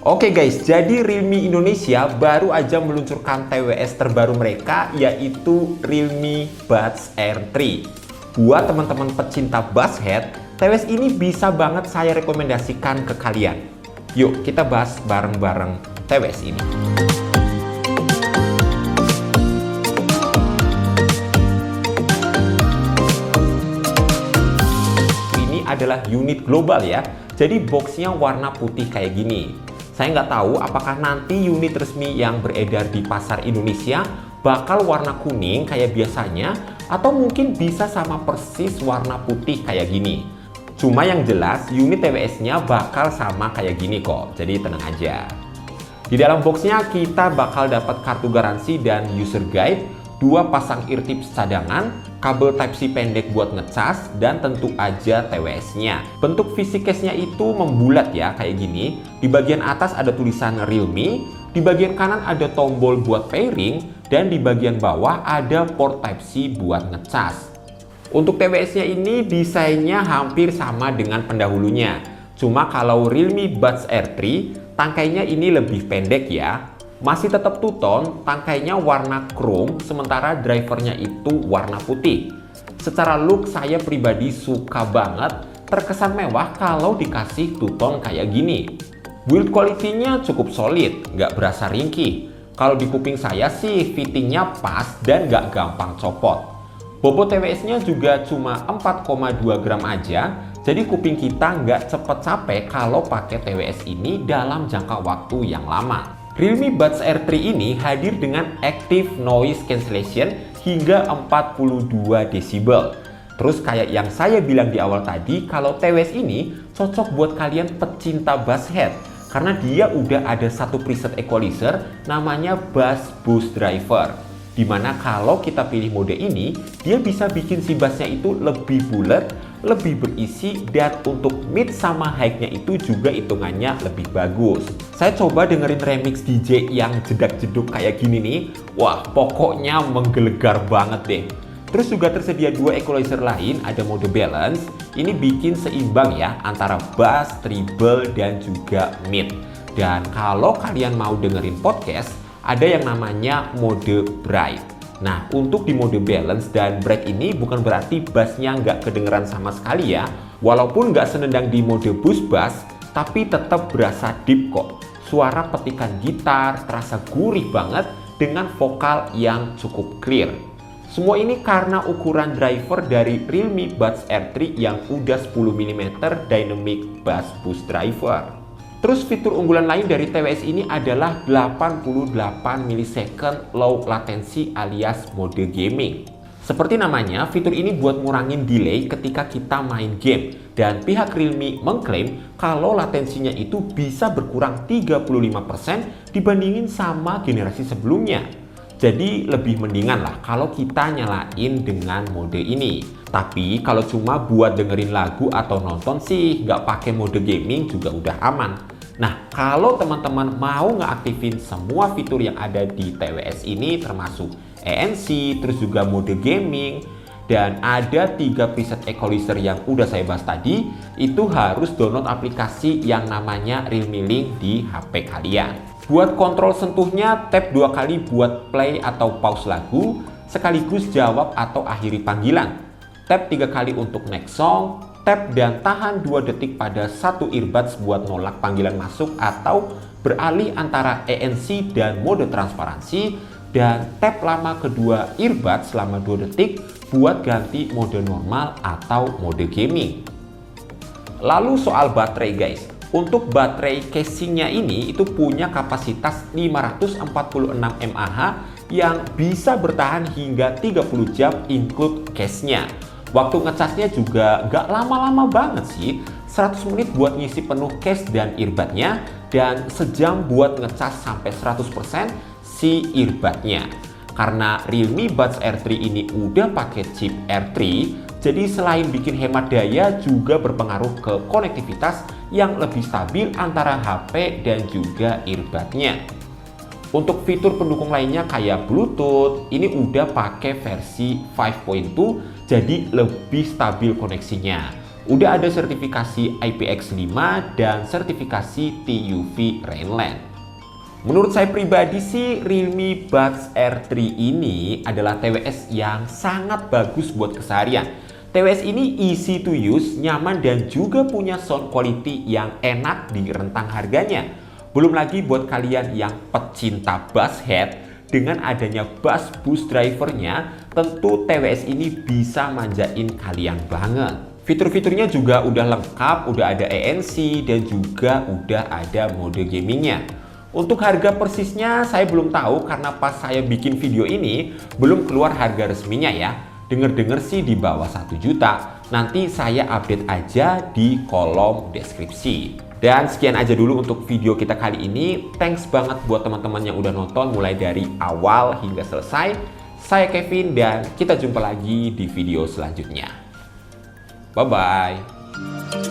Oke guys, jadi Realme Indonesia baru aja meluncurkan TWS terbaru mereka, yaitu Realme Buds Air 3. Buat teman-teman pecinta buds head, TWS ini bisa banget saya rekomendasikan ke kalian. Yuk kita bahas bareng-bareng TWS ini. Ini adalah unit global ya, jadi boxnya warna putih kayak gini. Saya nggak tahu apakah nanti unit resmi yang beredar di pasar Indonesia bakal warna kuning kayak biasanya, atau mungkin bisa sama persis warna putih kayak gini. Cuma yang jelas unit TWS-nya bakal sama kayak gini kok, jadi tenang aja. Di dalam boxnya kita bakal dapat kartu garansi dan user guide, 2 pasang ear tips cadangan, kabel Type-C pendek buat ngecas, dan tentu aja TWS-nya. Bentuk fisik case-nya itu membulat ya, kayak gini. Di bagian atas ada tulisan Realme, di bagian kanan ada tombol buat pairing, dan di bagian bawah ada port Type-C buat ngecas. Untuk TWS-nya ini desainnya hampir sama dengan pendahulunya. Cuma kalau Realme Buds Air 3, tangkainya ini lebih pendek ya. Masih tetap two-tone, tangkainya warna chrome, sementara drivernya itu warna putih. Secara look saya pribadi suka banget, terkesan mewah kalau dikasih two-tone kayak gini. Build quality-nya cukup solid, nggak berasa ringkih. Kalau di kuping saya sih fittingnya pas dan nggak gampang copot. Bobot TWS-nya juga cuma 4,2 gram aja, jadi kuping kita nggak cepet capek kalau pakai TWS ini dalam jangka waktu yang lama. Realme Buds Air 3 ini hadir dengan Active Noise Cancellation hingga 42 decibel. Terus kayak yang saya bilang di awal tadi, kalau TWS ini cocok buat kalian pecinta bass head, karena dia udah ada satu preset equalizer namanya Bass Boost Driver. Dimana kalau kita pilih mode ini, dia bisa bikin si bassnya itu lebih bulat, lebih berisi, dan untuk mid sama high-nya itu juga hitungannya lebih bagus. Saya coba dengerin remix DJ yang jedak-jeduk kayak gini nih. Wah, pokoknya menggelegar banget deh. Terus juga tersedia 2 equalizer lain, ada mode balance. Ini bikin seimbang ya antara bass, treble, dan juga mid. Dan kalau kalian mau dengerin podcast, ada yang namanya mode bright. Nah, untuk di mode balance dan bright ini bukan berarti bassnya nggak kedengeran sama sekali ya. Walaupun nggak senendang di mode boost bass, tapi tetap berasa deep kok. Suara petikan gitar terasa gurih banget dengan vokal yang cukup clear. Semua ini karena ukuran driver dari Realme Buds Air 3 yang udah 10 mm Dynamic Bass Boost Driver. Terus fitur unggulan lain dari TWS ini adalah 88 millisecond low latency alias mode gaming. Seperti namanya, fitur ini buat ngurangin delay ketika kita main game. Dan pihak Realme mengklaim kalau latensinya itu bisa berkurang 35% dibandingin sama generasi sebelumnya. Jadi lebih mendingan lah kalau kita nyalain dengan mode ini. Tapi kalau cuma buat dengerin lagu atau nonton sih nggak pakai mode gaming juga udah aman. Nah, kalau teman-teman mau ngeaktifin semua fitur yang ada di TWS ini termasuk ANC, terus juga mode gaming, dan ada 3 preset equalizer yang udah saya bahas tadi, itu harus download aplikasi yang namanya Realme Link di HP kalian. Buat kontrol sentuhnya, tap 2 kali buat play atau pause lagu, sekaligus jawab atau akhiri panggilan. Tap 3 kali untuk next song, tap dan tahan 2 detik pada satu earbuds buat nolak panggilan masuk atau beralih antara ANC dan mode transparansi, dan tap lama kedua earbuds selama 2 detik buat ganti mode normal atau mode gaming. Lalu soal baterai guys. Untuk baterai casingnya ini itu punya kapasitas 546 mAh yang bisa bertahan hingga 30 jam include case-nya. Waktu ngecasnya juga nggak lama-lama banget sih, 100 menit buat ngisi penuh case dan earbudnya, dan sejam buat ngecas sampai 100% si earbudnya. Karena Realme Buds Air 3 ini udah pakai chip R3, jadi selain bikin hemat daya juga berpengaruh ke konektivitas yang lebih stabil antara HP dan juga earbudnya. Untuk fitur pendukung lainnya kayak Bluetooth, ini udah pakai versi 5.2, jadi lebih stabil koneksinya. Udah ada sertifikasi IPX5 dan sertifikasi TUV Rainland. Menurut saya pribadi sih, Realme Buds R3 ini adalah TWS yang sangat bagus buat keseharian. TWS ini easy to use, nyaman dan juga punya sound quality yang enak di rentang harganya. Belum lagi buat kalian yang pecinta bass head, dengan adanya bass boost drivernya, tentu TWS ini bisa manjain kalian banget. Fitur-fiturnya juga udah lengkap, udah ada ANC dan juga udah ada mode gamingnya. Untuk harga persisnya saya belum tahu karena pas saya bikin video ini belum keluar harga resminya ya. Dengar-dengar sih di bawah 1 juta. Nanti saya update aja di kolom deskripsi. Dan sekian aja dulu untuk video kita kali ini. Thanks banget buat teman-teman yang udah nonton mulai dari awal hingga selesai. Saya Kevin dan kita jumpa lagi di video selanjutnya. Bye-bye.